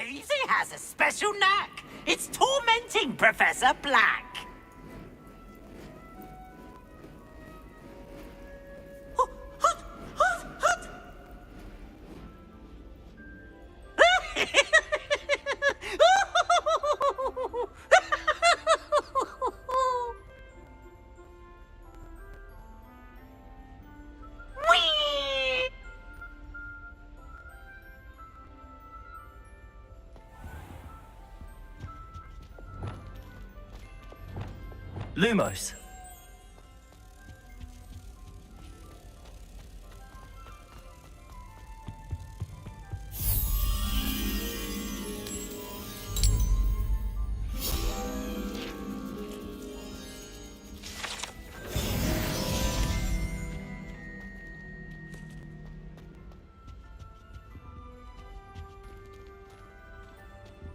Peasy has a special knack. It's tormenting Professor Black. Lumos.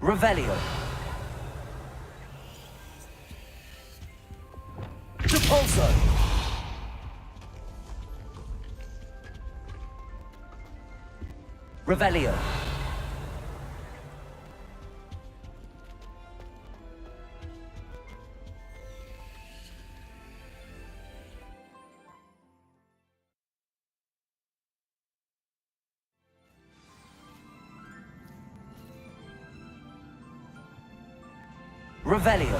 Revelio. Repulso. Revelio. Revelio.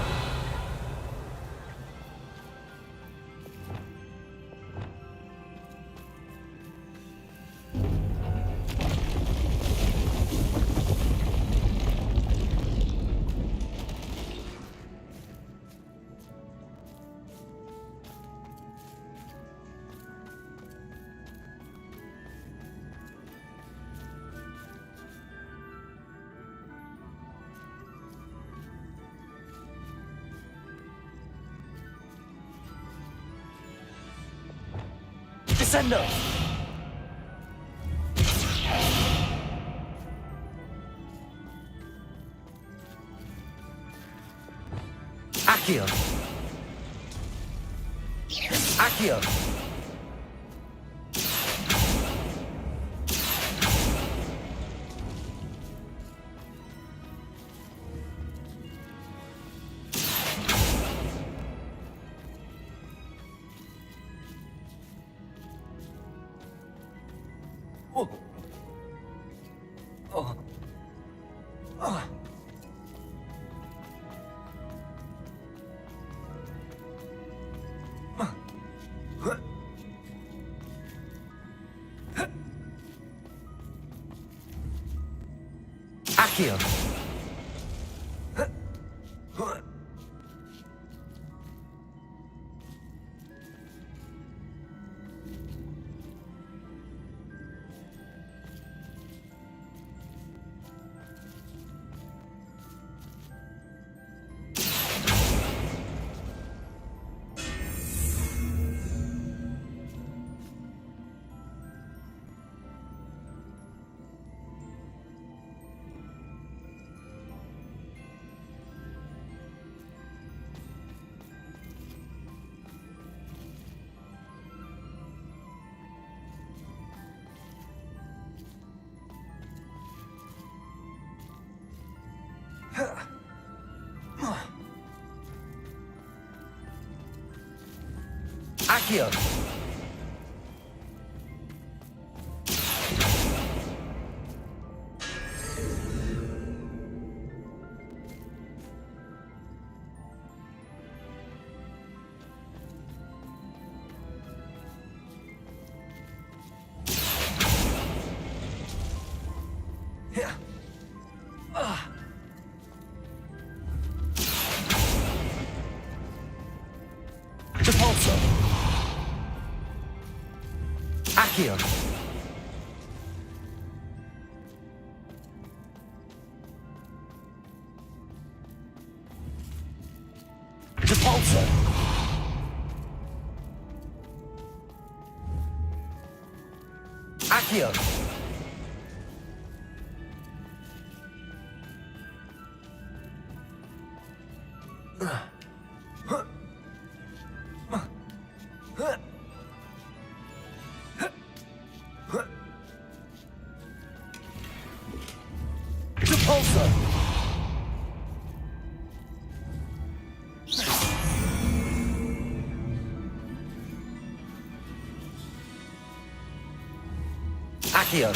Descendo. Accio. Accio. Oh. Oh. Oh. Accio. Accio. Repulso. Accio. Repulso. Accio. Repulso. Accio.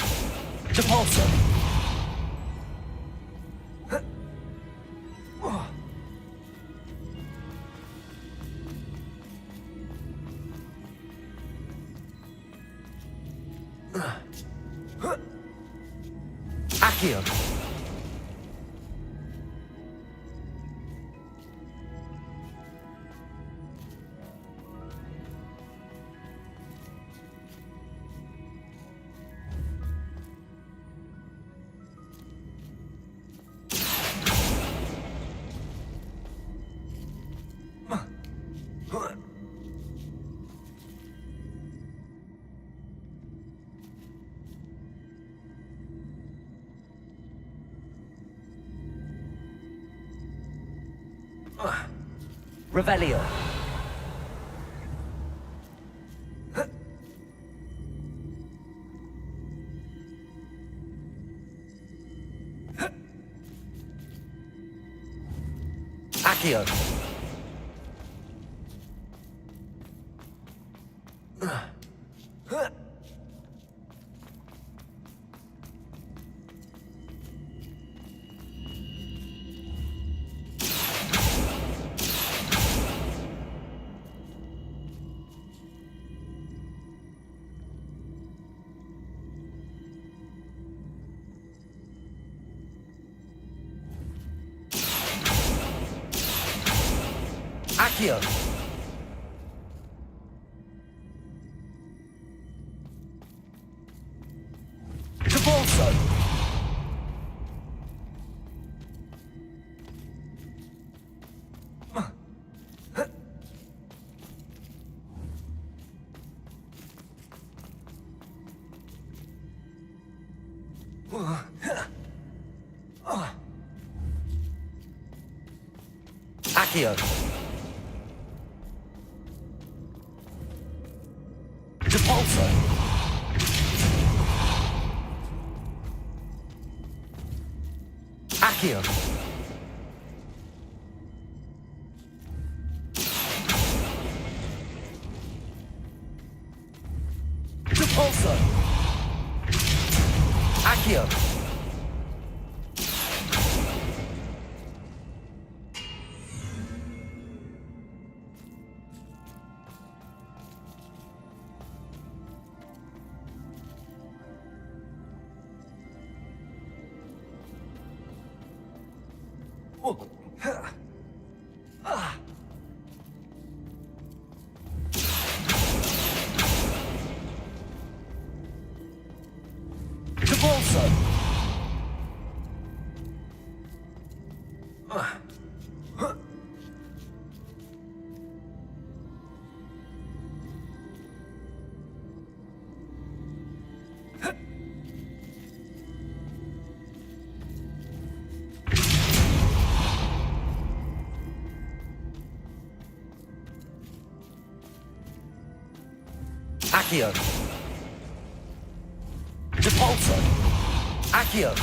Depulso. Accio. Revelio. Accio. Accio. Depulso. Accio. Depulso. Accio. Depulso. Accio. Depulso. Accio. Depulso. Accio.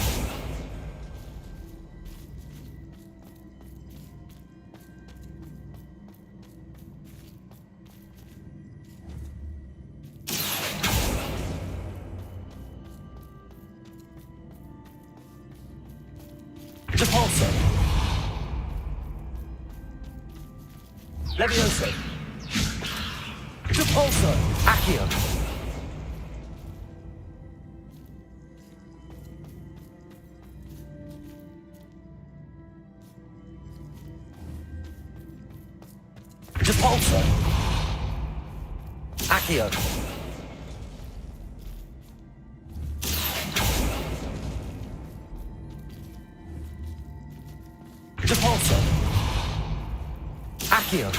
Depulso. Levioso. Depulso. Accio. Depulso. Accio. Depulso. Accio.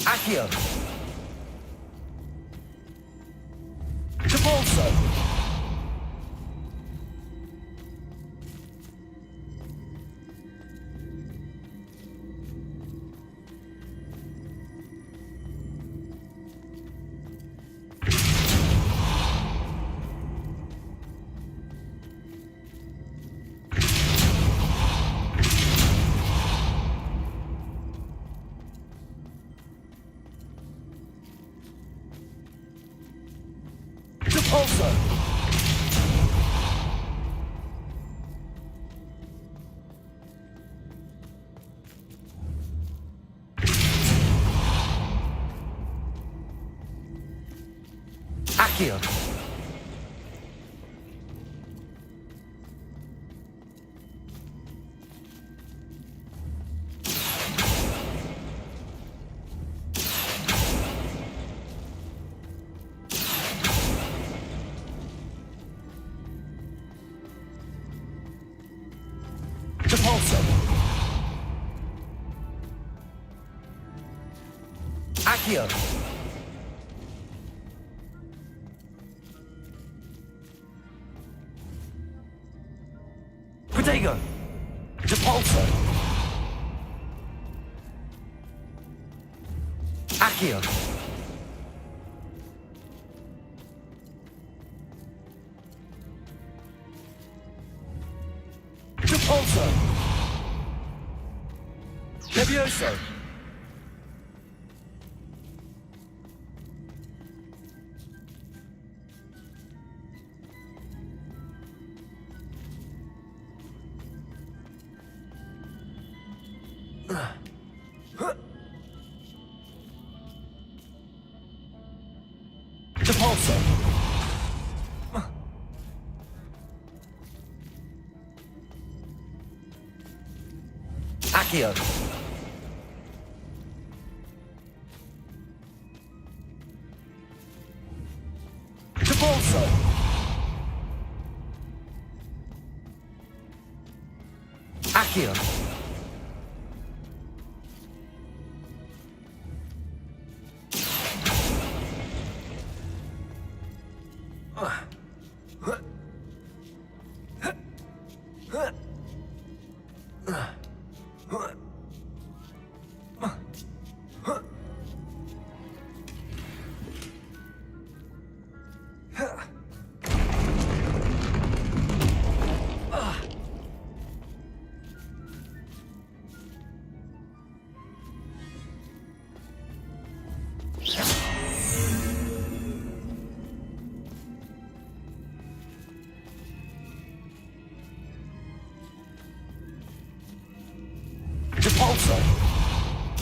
Accio. GeForce. GeForce. Accio. GeForce. Accio. Protego. GeForce. Accio. GeForce. Levioso. GeForce. Accio. GeForce. Accio. GeForce.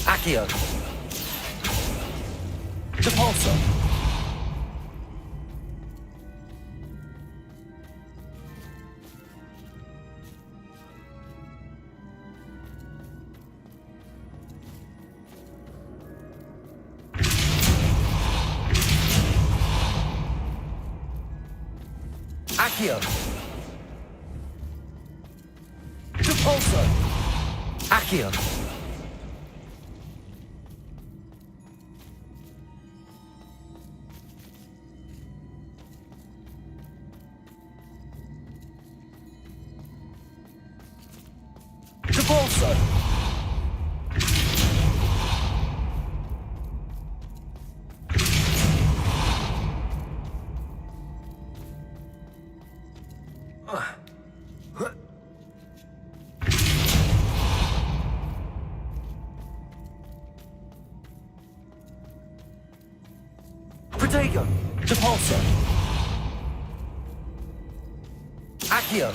Accio. GeForce. Accio. GeForce. Accio. GeForce. Protego. GeForce. Accio.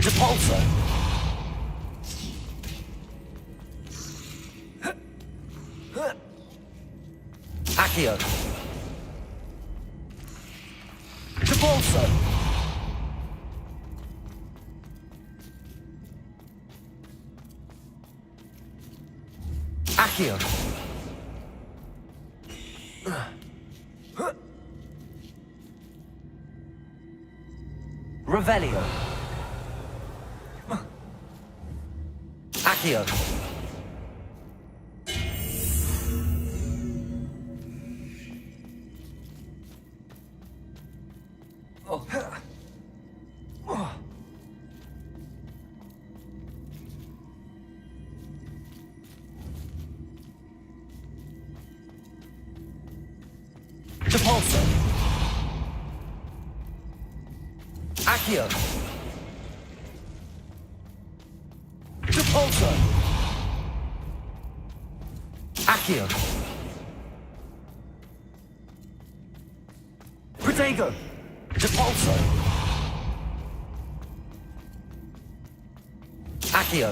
GeForce. Accio. GeForce. Accio. Revelio. Accio. GeForce. Accio. GeForce. Accio. Protego. GeForce. Accio.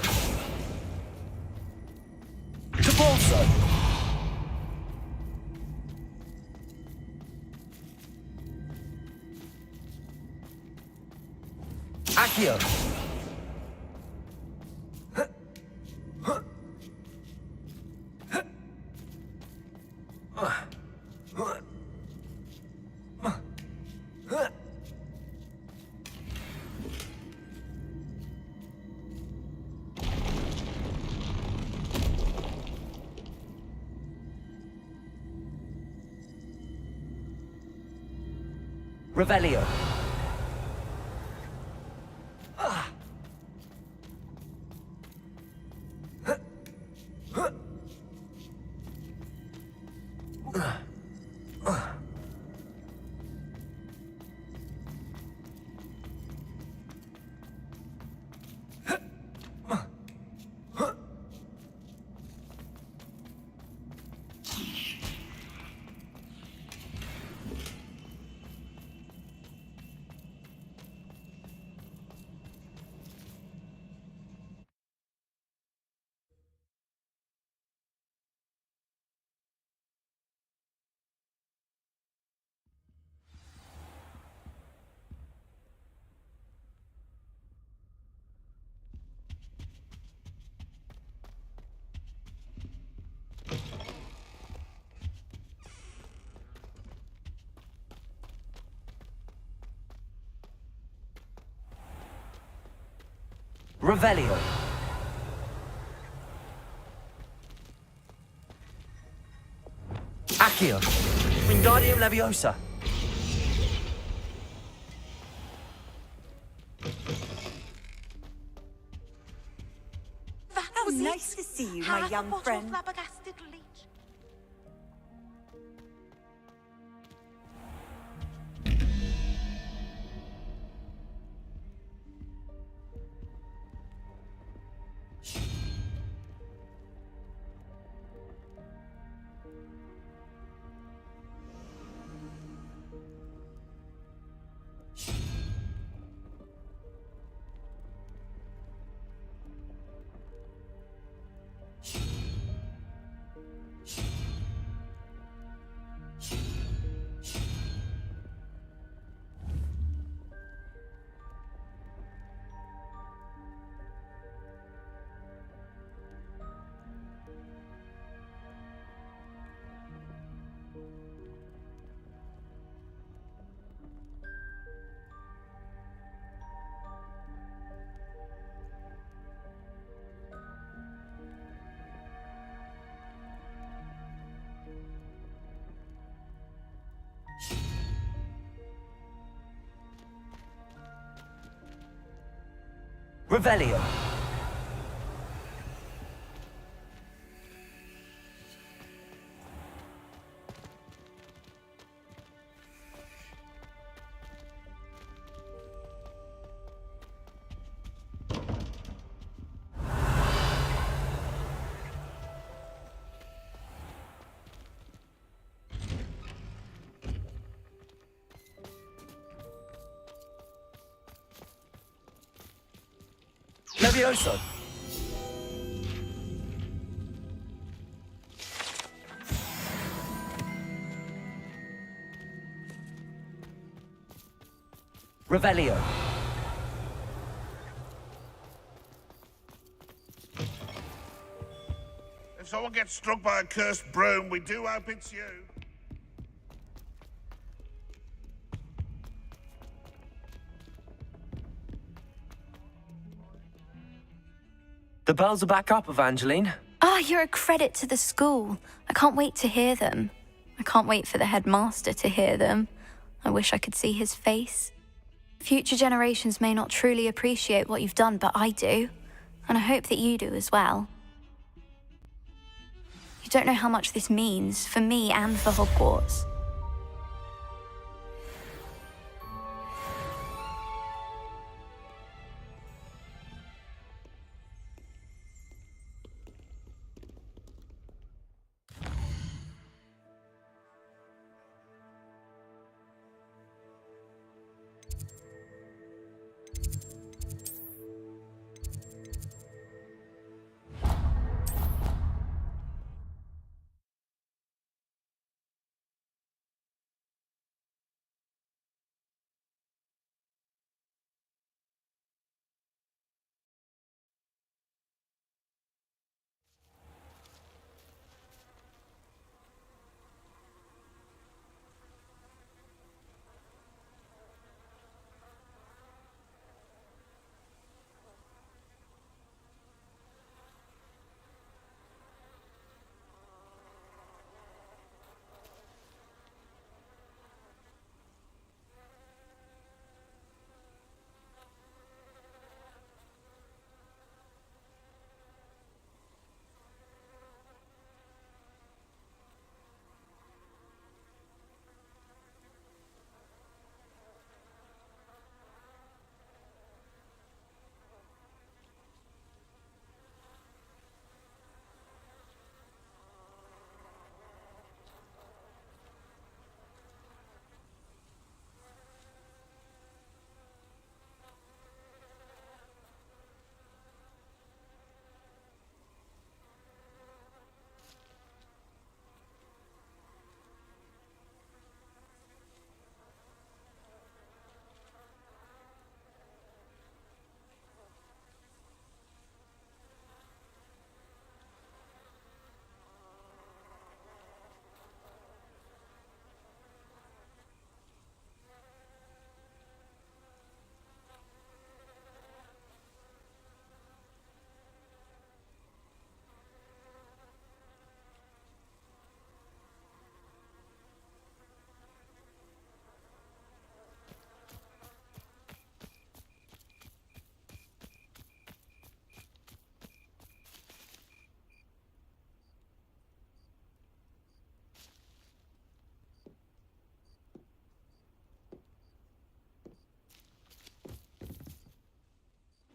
GeForce. Accio. Revelio. Revelio. Accio. Wingardium Leviosa. How nice to see you, my young friend. Flabbergasted leech. Revelio. Levioso. Revelio. If someone gets struck by a cursed broom, we do hope it's you. The bells are back up, Evangeline. You're a credit to the school. I can't wait to hear them. I can't wait for the headmaster to hear them. I wish I could see his face. Future generations may not truly appreciate what you've done, but I do. And I hope that you do as well. You don't know how much this means for me and for Hogwarts.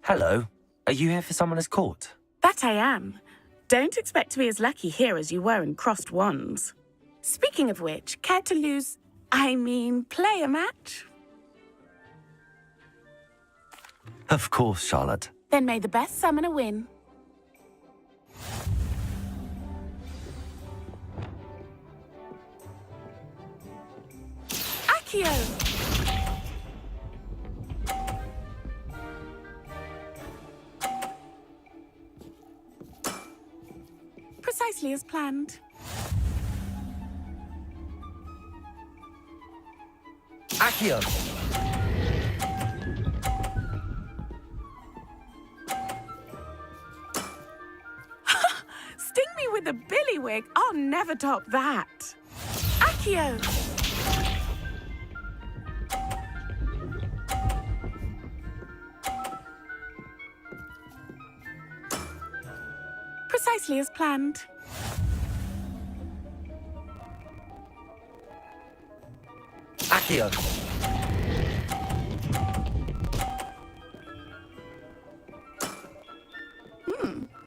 Hello. Are you here for Summoner's Court? That I am. Don't expect to be as lucky here as you were in Crossed Wands. Speaking of which, care to play a match? Of course, Charlotte. Then may the best summoner win. Accio! Precisely as planned. Accio! Sting me with a billywig. I'll never top that. Accio! Precisely as planned. Accio!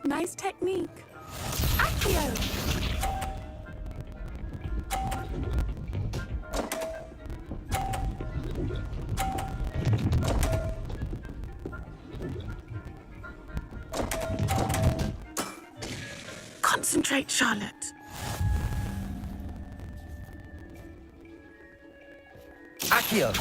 Nice technique. Accio! Concentrate, Charlotte. Accio!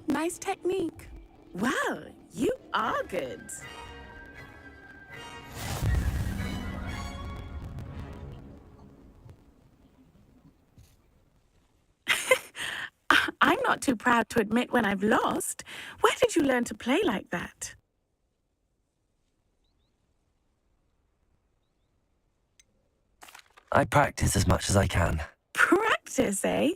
Nice technique. Well, you are good. I'm not too proud to admit when I've lost. Where did you learn to play like that? I practice as much as I can. Practice, eh?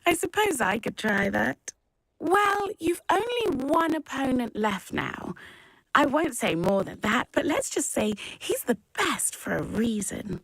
I suppose I could try that. Well, you've only one opponent left now. I won't say more than that, but let's just say he's the best for a reason.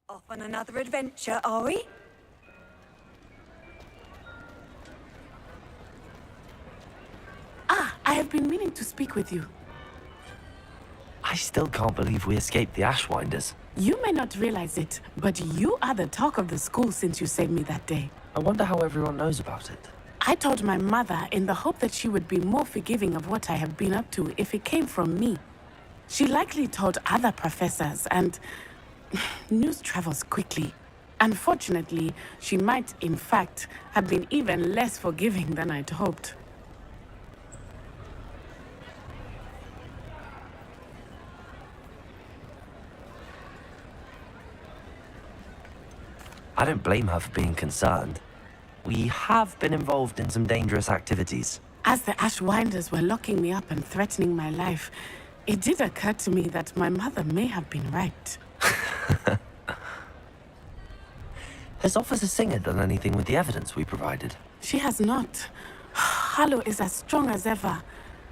Off on another adventure, are we? I have been meaning to speak with you. I still can't believe we escaped the Ashwinders. You may not realize it, but you are the talk of the school since you saved me that day. I wonder how everyone knows about it. I told my mother in the hope that she would be more forgiving of what I have been up to if it came from me. She likely told other professors, and news travels quickly. Unfortunately, she might, in fact, have been even less forgiving than I'd hoped. I don't blame her for being concerned. We have been involved in some dangerous activities. As the Ashwinders were locking me up and threatening my life, it did occur to me that my mother may have been right. Has Officer Singer done anything with the evidence we provided? She has not. Harlow is as strong as ever.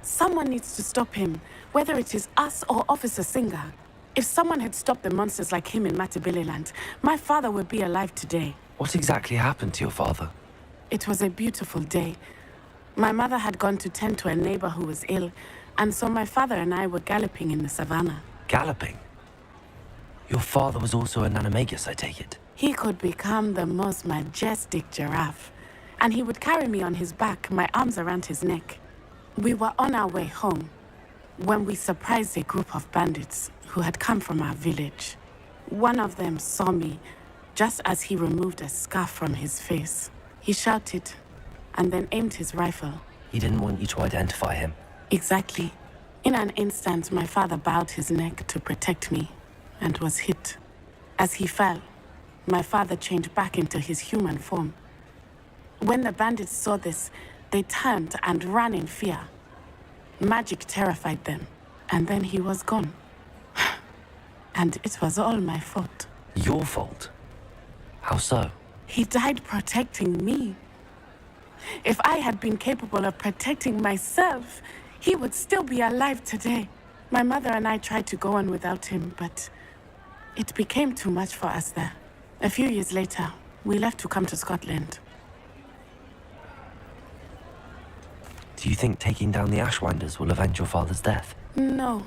Someone needs to stop him, whether it is us or Officer Singer. If someone had stopped the monsters like him in Matabeleland, my father would be alive today. What exactly happened to your father? It was a beautiful day. My mother had gone to tend to a neighbor who was ill, and so my father and I were galloping in the savannah. Galloping? Your father was also an animagus, I take it? He could become the most majestic giraffe, and he would carry me on his back, my arms around his neck. We were on our way home when we surprised a group of bandits who had come from our village. One of them saw me just as he removed a scarf from his face. He shouted and then aimed his rifle. He didn't want you to identify him. Exactly. In an instant, my father bowed his neck to protect me and was hit. As he fell, my father changed back into his human form. When the bandits saw this, they turned and ran in fear. Magic terrified them, and then he was gone. And it was all my fault. Your fault? How so? He died protecting me. If I had been capable of protecting myself, he would still be alive today. My mother and I tried to go on without him, but it became too much for us there. A few years later, we left to come to Scotland. Do you think taking down the Ashwinders will avenge your father's death? No.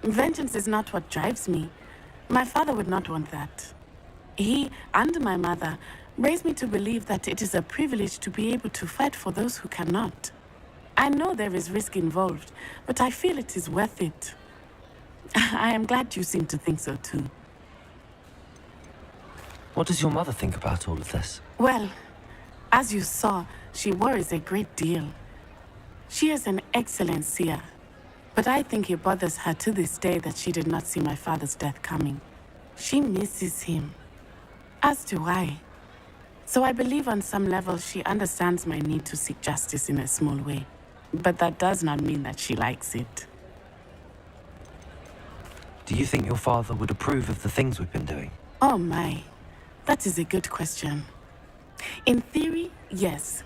Vengeance is not what drives me. My father would not want that. He and my mother raised me to believe that it is a privilege to be able to fight for those who cannot. I know there is risk involved, but I feel it is worth it. I am glad you seem to think so too. What does your mother think about all of this? Well, as you saw, she worries a great deal. She is an excellent seer, but I think it bothers her to this day that she did not see my father's death coming. She misses him, as do I. So I believe on some level she understands my need to seek justice in a small way. But that does not mean that she likes it. Do you think your father would approve of the things we've been doing? Oh my, that is a good question. In theory, yes.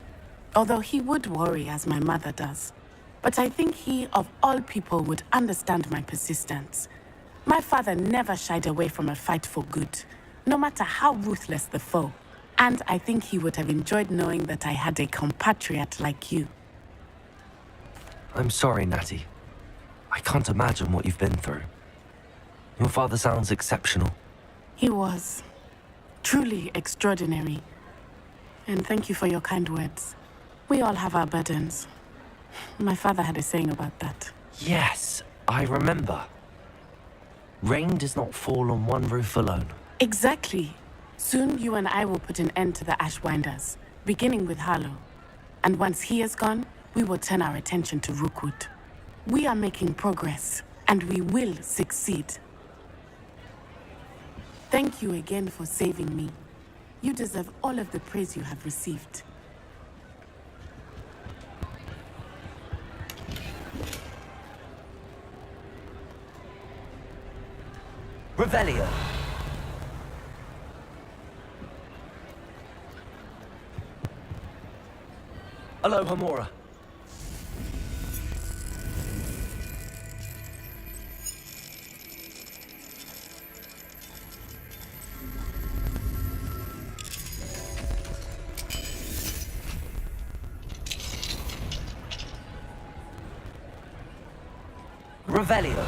Although he would worry as my mother does. But I think he, of all people, would understand my persistence. My father never shied away from a fight for good, no matter how ruthless the foe. And I think he would have enjoyed knowing that I had a compatriot like you. I'm sorry, Natty. I can't imagine what you've been through. Your father sounds exceptional. He was truly extraordinary. And thank you for your kind words. We all have our burdens. My father had a saying about that. Yes, I remember. Rain does not fall on one roof alone. Exactly. Soon you and I will put an end to the Ashwinders, beginning with Harlow. And once he is gone, we will turn our attention to Rookwood. We are making progress, and we will succeed. Thank you again for saving me. You deserve all of the praise you have received. Revelio. Aloha Mora. Revelio.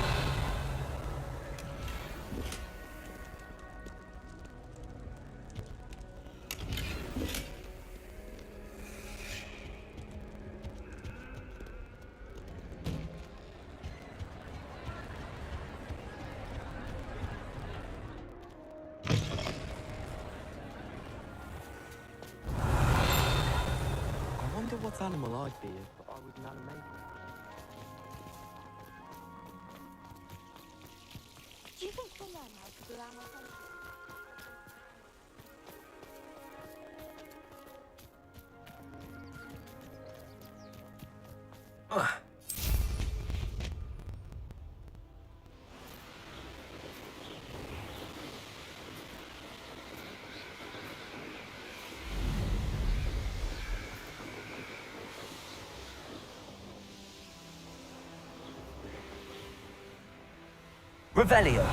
I wonder what animal I'd be if I was an animator. Do you think we'll learn how to do animation? Revelio.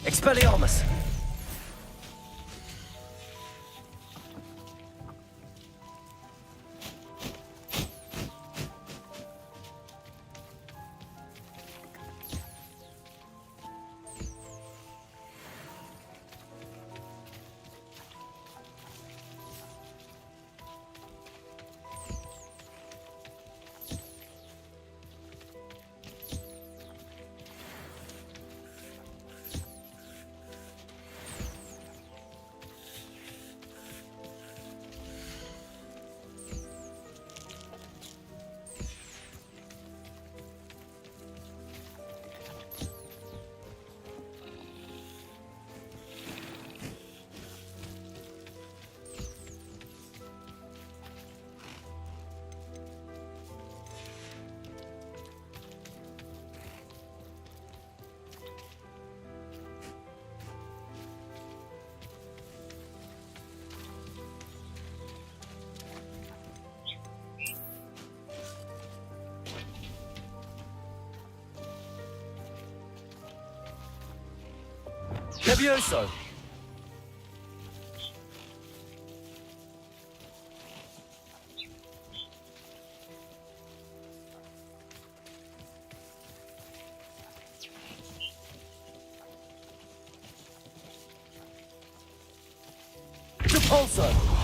Expelliarmus! Levioso! Repulso!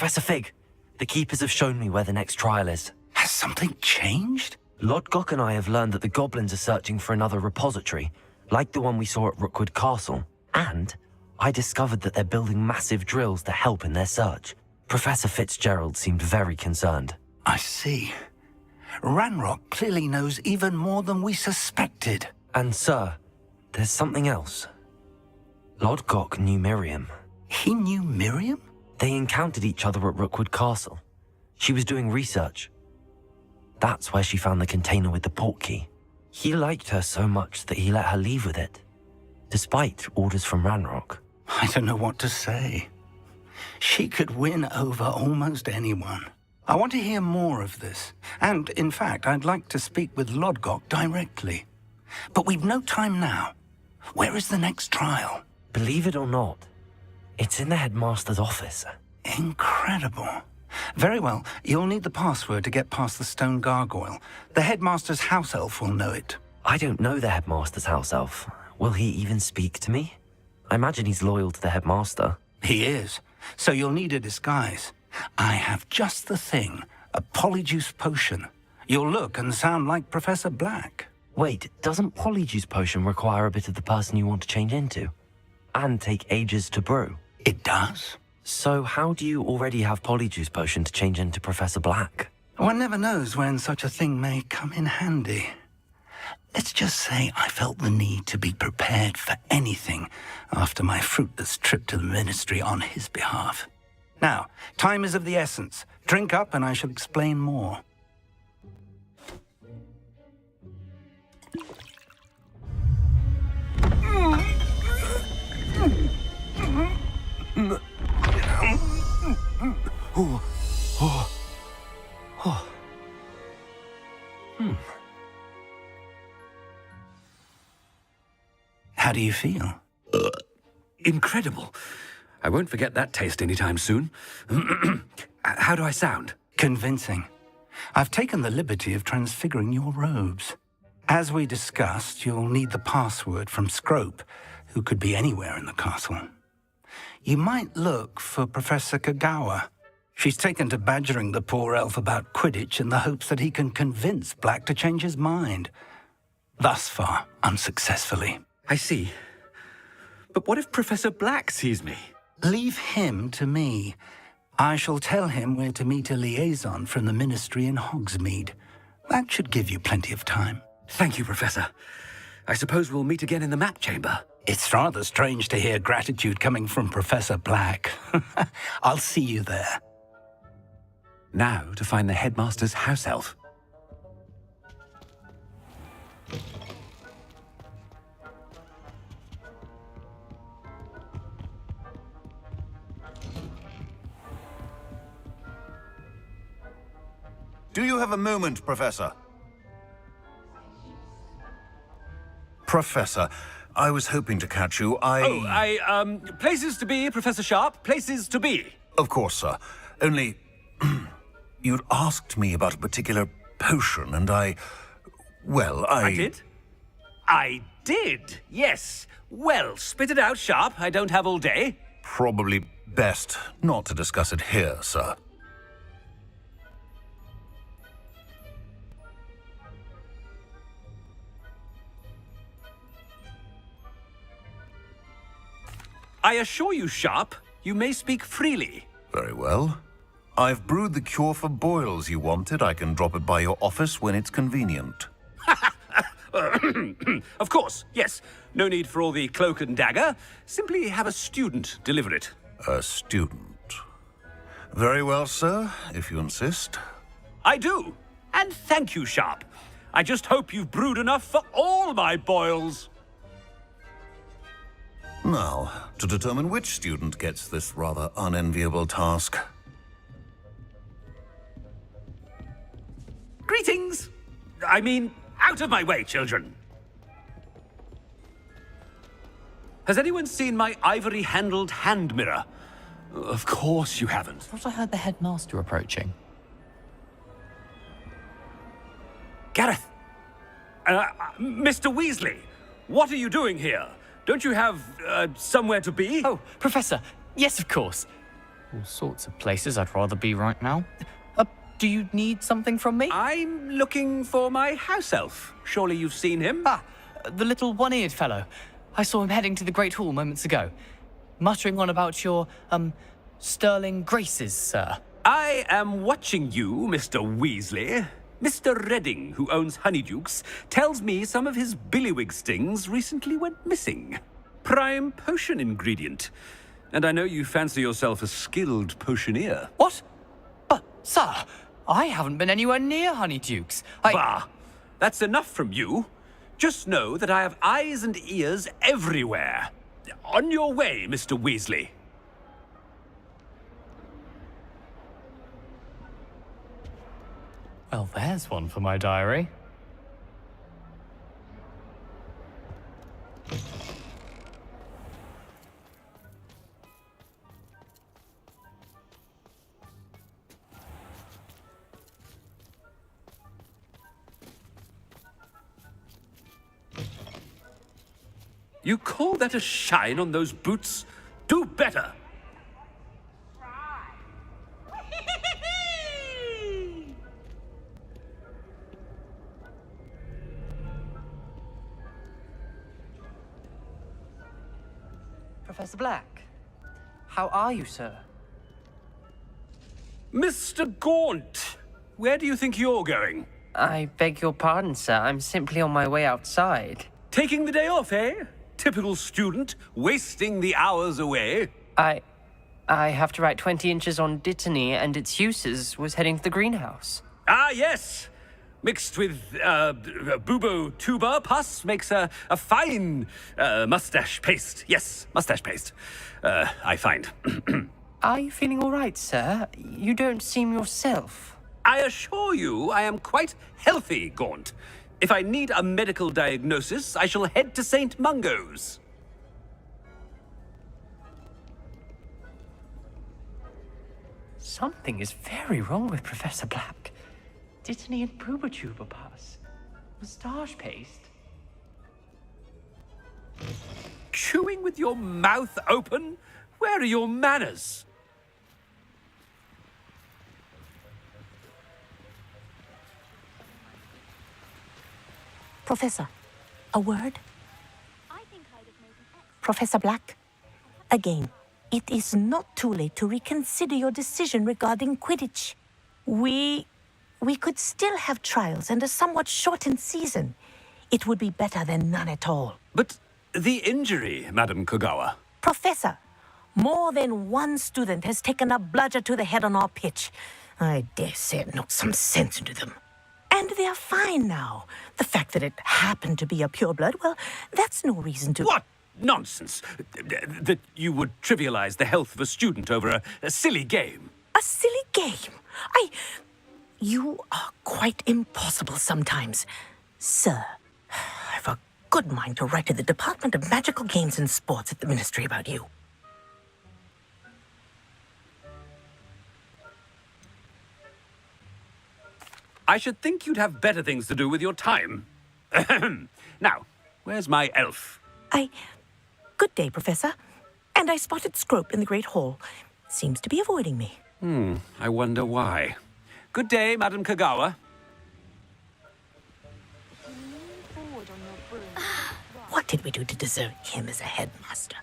Professor Fig, the Keepers have shown me where the next trial is. Has something changed? Lodgok and I have learned that the goblins are searching for another repository, like the one we saw at Rookwood Castle. And I discovered that they're building massive drills to help in their search. Professor Fitzgerald seemed very concerned. I see. Ranrock clearly knows even more than we suspected. And sir, there's something else. Lodgok knew Miriam. He knew Miriam? They encountered each other at Rookwood Castle. She was doing research. That's where she found the container with the portkey. He liked her so much that he let her leave with it, despite orders from Ranrock. I don't know what to say. She could win over almost anyone. I want to hear more of this. And, in fact, I'd like to speak with Lodgok directly. But we've no time now. Where is the next trial? Believe it or not, it's in the headmaster's office. Incredible. Very well. You'll need the password to get past the stone gargoyle. The headmaster's house elf will know it. I don't know the headmaster's house elf. Will he even speak to me? I imagine he's loyal to the headmaster. He is. So you'll need a disguise. I have just the thing. A polyjuice potion. You'll look and sound like Professor Black. Wait, doesn't Polyjuice Potion require a bit of the person you want to change into? And take ages to brew? It does. So how do you already have Polyjuice Potion to change into Professor Black? One never knows when such a thing may come in handy. Let's just say I felt the need to be prepared for anything after my fruitless trip to the ministry on his behalf. Now, time is of the essence. Drink up and I shall explain more. How do you feel? Incredible. I won't forget that taste anytime soon. How do I sound? Convincing. I've taken the liberty of transfiguring your robes. As we discussed, you'll need the password from Scrope, who could be anywhere in the castle. You might look for Professor Kagawa. She's taken to badgering the poor elf about Quidditch in the hopes that he can convince Black to change his mind. Thus far, unsuccessfully. I see. But what if Professor Black sees me? Leave him to me. I shall tell him where to meet a liaison from the ministry in Hogsmeade. That should give you plenty of time. Thank you, Professor. I suppose we'll meet again in the map chamber. It's rather strange to hear gratitude coming from Professor Black. I'll see you there. Now to find the headmaster's house elf. Do you have a moment, Professor? Professor, I was hoping to catch you. Places to be, Professor Sharp. Places to be. Of course, sir. Only... you'd asked me about a particular potion, and I did? I did, yes. Well, spit it out, Sharp. I don't have all day. Probably best not to discuss it here, sir. I assure you, Sharp, you may speak freely. Very well. I've brewed the cure for boils you wanted. I can drop it by your office when it's convenient. Of course, yes. No need for all the cloak and dagger. Simply have a student deliver it. A student. Very well, sir, if you insist. I do. And thank you, Sharp. I just hope you've brewed enough for all my boils. Now, to determine which student gets this rather unenviable task. Greetings! I mean, out of my way, children. Has anyone seen my ivory-handled hand mirror? Of course you haven't. Thought I heard the headmaster approaching. Gareth! Mr. Weasley, what are you doing here? Don't you have, somewhere to be? Oh, Professor. Yes, of course. All sorts of places I'd rather be right now. Do you need something from me? I'm looking for my house elf. Surely you've seen him? Ah, the little one-eared fellow. I saw him heading to the Great Hall moments ago. Muttering on about your, sterling graces, sir. I am watching you, Mr. Weasley. Mr. Redding, who owns Honeydukes, tells me some of his billywig stings recently went missing. Prime potion ingredient. And I know you fancy yourself a skilled potioneer. What? But, sir, I haven't been anywhere near Honeydukes. Bah! That's enough from you. Just know that I have eyes and ears everywhere. On your way, Mr. Weasley. Well, there's one for my diary. You call that a shine on those boots? Do better! Professor Black, how are you, sir? Mr. Gaunt, where do you think you're going? I beg your pardon, sir. I'm simply on my way outside. Taking the day off, eh? Typical student, wasting the hours away. I have to write 20 inches on Dittany and its uses. Was heading to the greenhouse. Ah, yes! Mixed with bubo tuber pus makes a fine mustache paste. Yes, mustache paste. I find. Are you feeling all right, sir? You don't seem yourself. I assure you I am quite healthy, Gaunt. If I need a medical diagnosis, I shall head to St. Mungo's. Something is very wrong with Professor Black. Dittany and Pooba pass. Moustache paste. Chewing with your mouth open? Where are your manners? Professor, a word? I think I'd have made an excellent... Professor Black, again, it is not too late to reconsider your decision regarding Quidditch. We could still have trials and a somewhat shortened season. It would be better than none at all. But the injury, Madam Kogawa. Professor, more than one student has taken a bludger to the head on our pitch. I dare say it knocked some sense into them. And they're fine now. The fact that it happened to be a pureblood, well, that's no reason to... What nonsense! That you would trivialize the health of a student over a silly game. A silly game? You are quite impossible sometimes. Sir, I've a good mind to write to the Department of Magical Games and Sports at the Ministry about you. I should think you'd have better things to do with your time. Now, where's my elf? Good day, Professor. And I spotted Scrope in the Great Hall. Seems to be avoiding me. I wonder why. Good day, Madam Kogawa. Lean forward on your broom. What did we do to deserve him as a headmaster?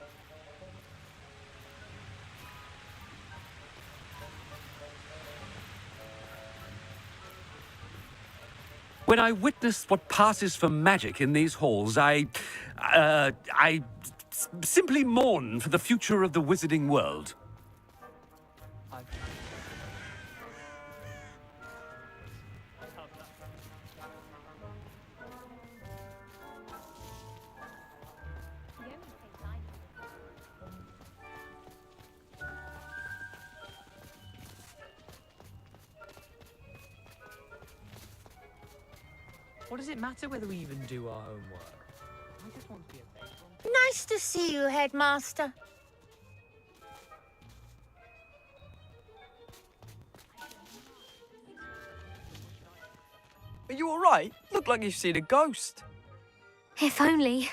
When I witness what passes for magic in these halls, I simply mourn for the future of the wizarding world. What does it matter whether we even do our homework? I just want to be a faithful... Nice to see you, Headmaster. Are you all right? Look like you've seen a ghost. If only.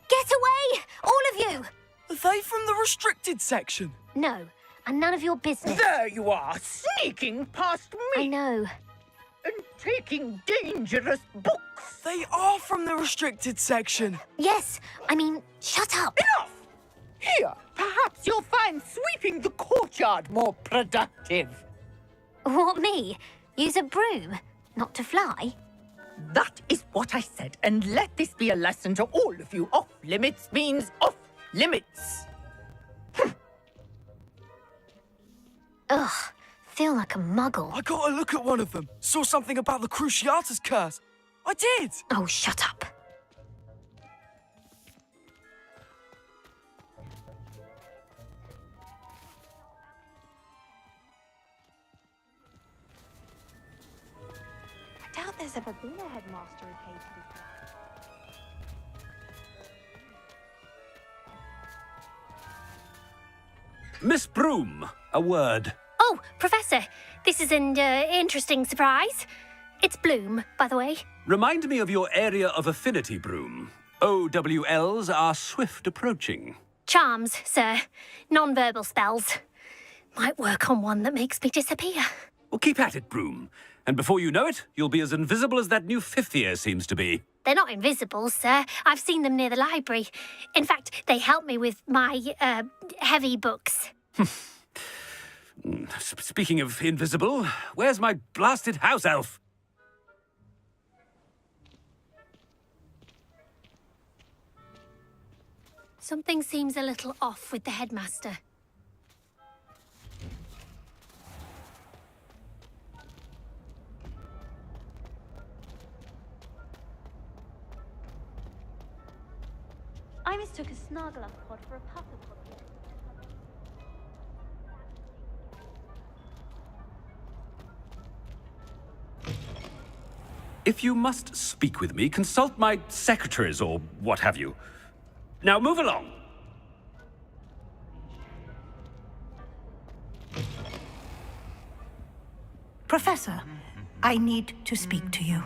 Get away! All of you! Are they from the restricted section? No, and none of your business. There you are, sneaking past I me know. and taking dangerous books. They are from the restricted section. Yes, I mean, shut up. Enough! Here, perhaps you'll find sweeping the courtyard more productive. What, me? Use a broom? Not to fly? That is what I said, and let this be a lesson to all of you. Off limits means off limits. Ugh, feel like a muggle. I got a look at one of them. Saw something about the Cruciatus curse. I did. Oh, shut up. I doubt there's ever been a headmaster who paid to be polite. Miss Broom, a word. Oh, Professor, this is an interesting surprise. It's Bloom, by the way. Remind me of your area of affinity, Broom. OWLs are swift approaching. Charms, sir. Non-verbal spells. Might work on one that makes me disappear. Well, keep at it, Broom. And before you know it, you'll be as invisible as that new fifth year seems to be. They're not invisible, sir. I've seen them near the library. In fact, they help me with my, heavy books. Speaking of invisible, where's my blasted house elf? Something seems a little off with the headmaster. I mistook a Snargaluff pod for a puffer pod. If you must speak with me, consult my secretaries or what have you. Now move along. Professor, I need to speak to you.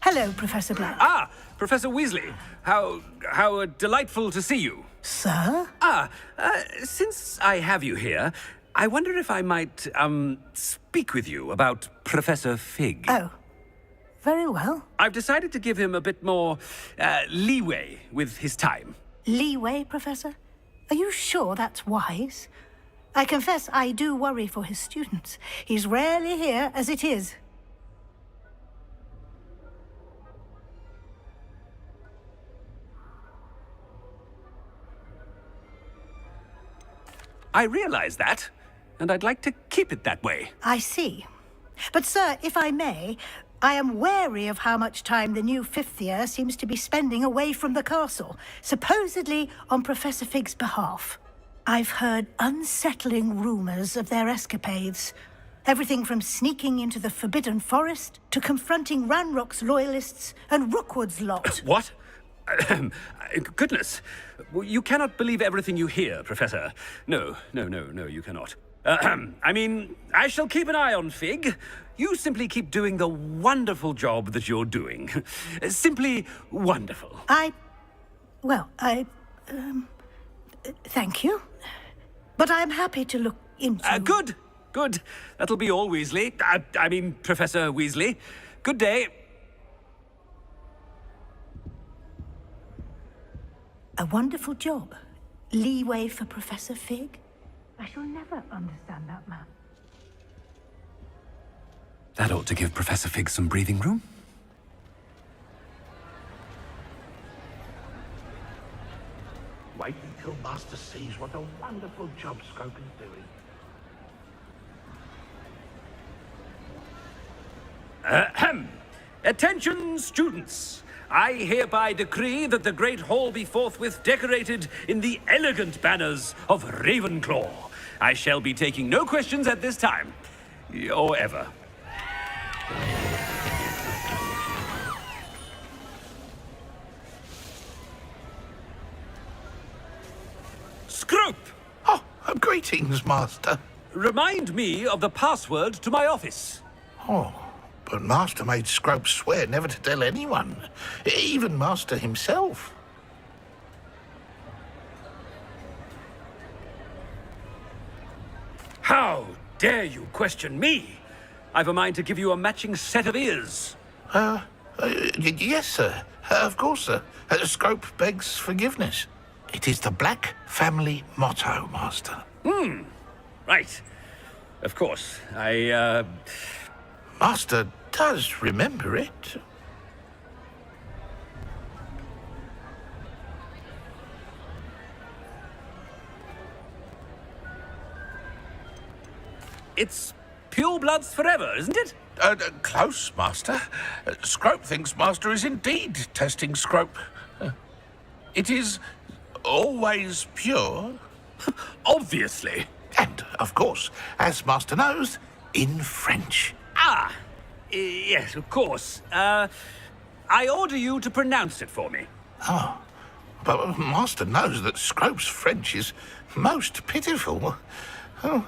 Hello, Professor Black. Ah, Professor Weasley. How delightful to see you. Sir? Since I have you here, I wonder if I might, speak with you about Professor Fig. Oh, very well. I've decided to give him a bit more, leeway with his time. Leeway, Professor? Are you sure that's wise? I confess I do worry for his students. He's rarely here as it is. I realize that, and I'd like to keep it that way. I see. But, sir, if I may, I am wary of how much time the new fifth year seems to be spending away from the castle, supposedly on Professor Fig's behalf. I've heard unsettling rumors of their escapades. Everything from sneaking into the Forbidden Forest to confronting Ranrock's loyalists and Rookwood's lot. What? Goodness. You cannot believe everything you hear, Professor. No, you cannot. I mean, I shall keep an eye on Fig. You simply keep doing the wonderful job that you're doing. Simply wonderful. Thank you. But I'm happy to look into... Good. That'll be all, Weasley. I mean, Professor Weasley. Good day. A wonderful job. Leeway for Professor Fig. I shall never understand that man. That ought to give Professor Fig some breathing room. Wait until Master sees what a wonderful job Scrope is doing. Attention, students! I hereby decree that the Great Hall be forthwith decorated in the elegant banners of Ravenclaw. I shall be taking no questions at this time, or ever. Scrope! Oh, greetings, Master. Remind me of the password to my office. Oh, but Master made Scrope swear never to tell anyone, even Master himself. How dare you question me? I've a mind to give you a matching set of ears. Yes, sir. Of course, sir. Scrope begs forgiveness. It is the Black family motto, Master. Right. Of course. Master does remember it. It's pure bloods forever, isn't it? Close, Master. Scrope thinks Master is indeed testing Scrope. It is always pure. Obviously. And, of course, as Master knows, in French. Yes, of course. I order you to pronounce it for me. Oh, but Master knows that Scrope's French is most pitiful. Oh,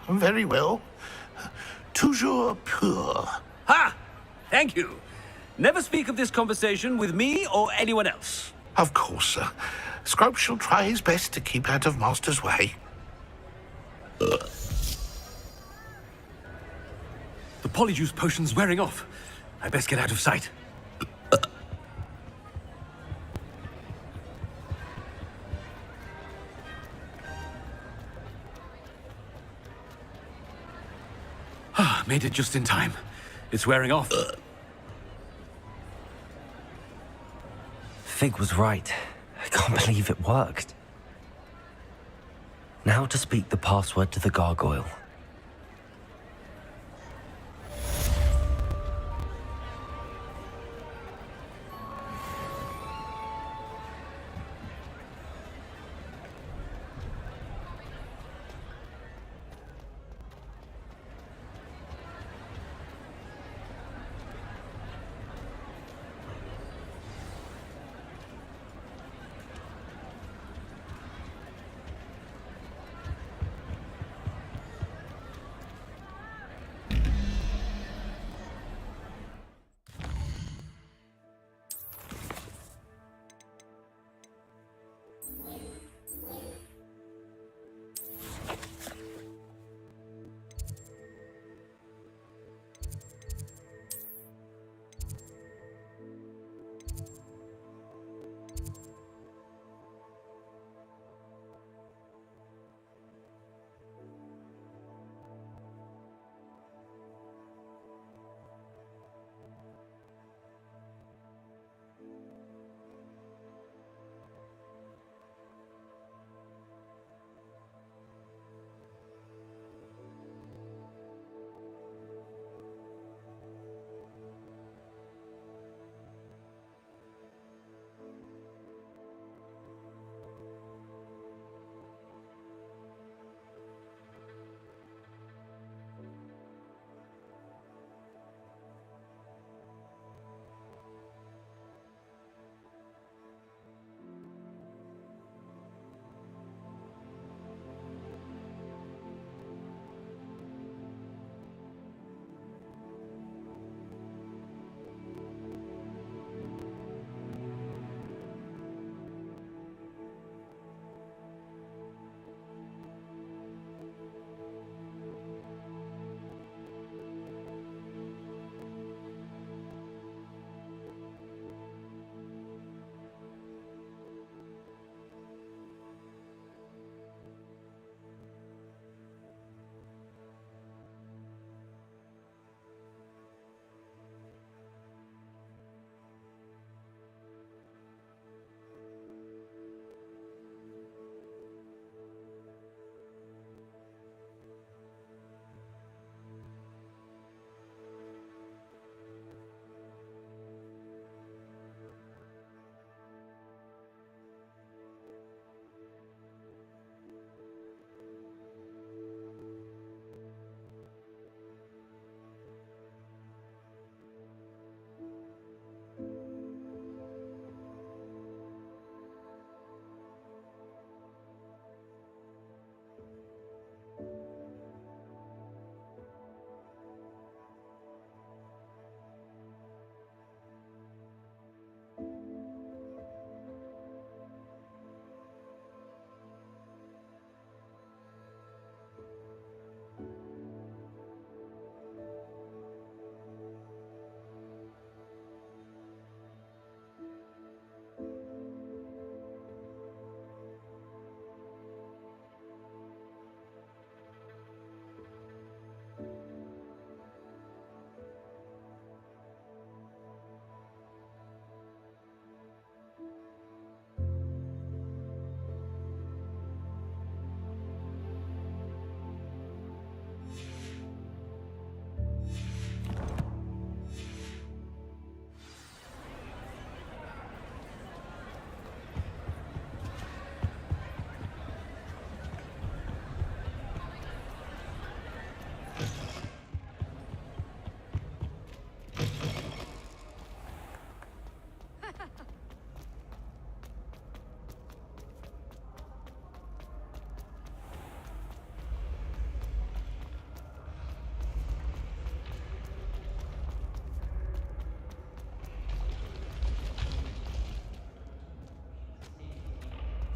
very well. Toujours pur. Ha! Thank you. Never speak of this conversation with me or anyone else. Of course, sir. Scrope shall try his best to keep out of Master's way. The polyjuice potion's wearing off. I best get out of sight. Made it just in time. It's wearing off. Fig was right. I can't believe it worked. Now to speak the password to the gargoyle.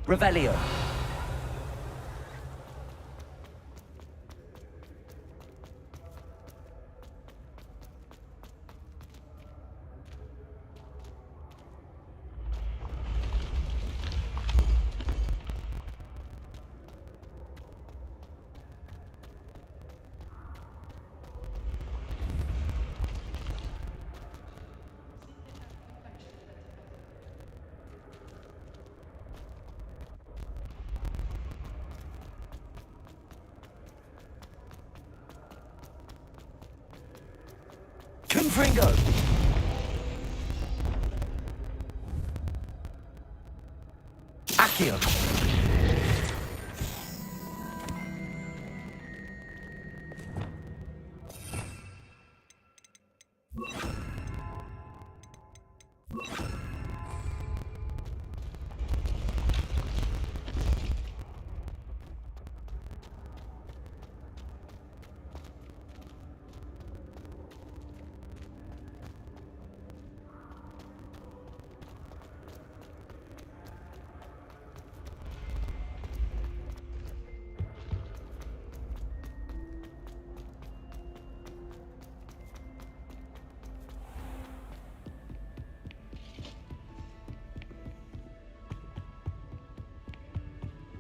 Revelio. Confringo! Accio!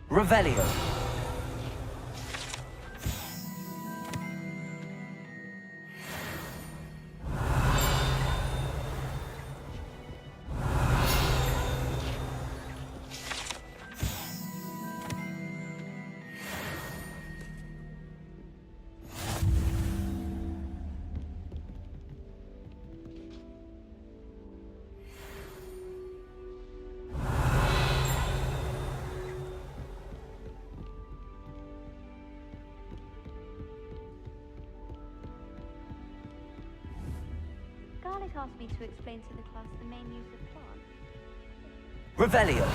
Revelio. Scarlet asked me to explain to the class the main use of plants. Revelio.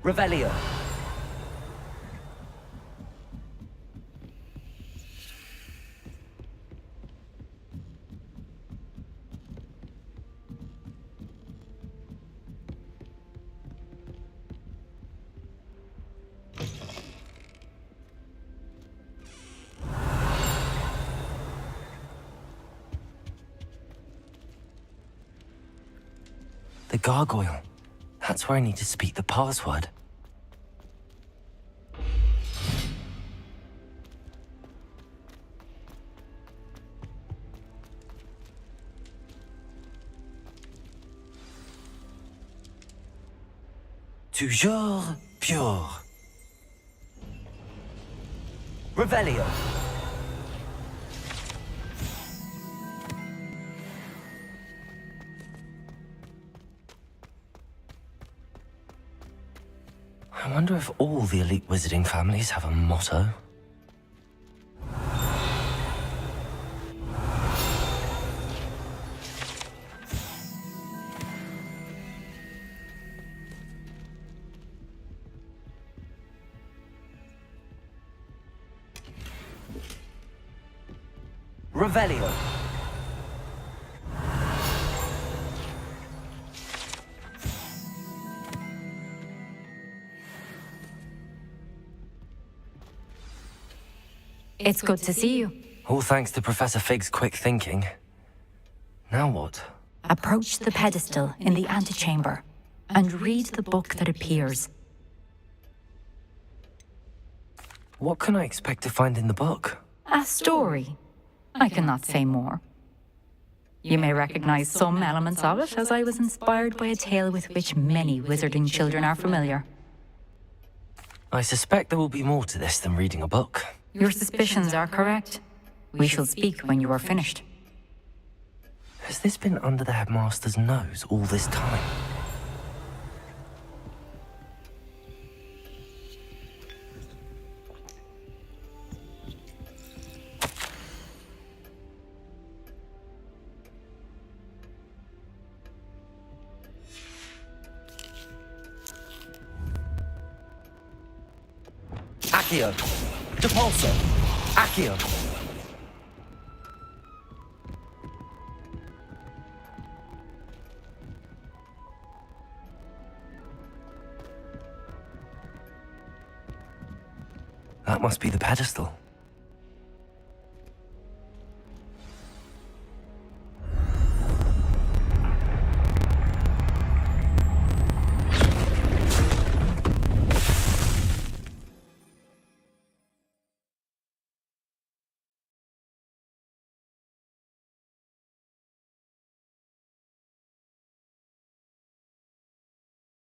Revelio. The gargoyle. That's where I need to speak the password. Toujours pure. Revelio. I wonder if all the elite wizarding families have a motto. Revelio. It's good to see you. All thanks to Professor Fig's quick thinking. Now what? Approach the pedestal in the antechamber and read the book that appears. What can I expect to find in the book? A story. I cannot say more. You may recognize some elements of it, as I was inspired by a tale with which many wizarding children are familiar. I suspect there will be more to this than reading a book. Your suspicions are correct. We shall speak when you are finished. Has this been under the headmaster's nose all this time? Accio! Depulso! Accio! That must be the pedestal.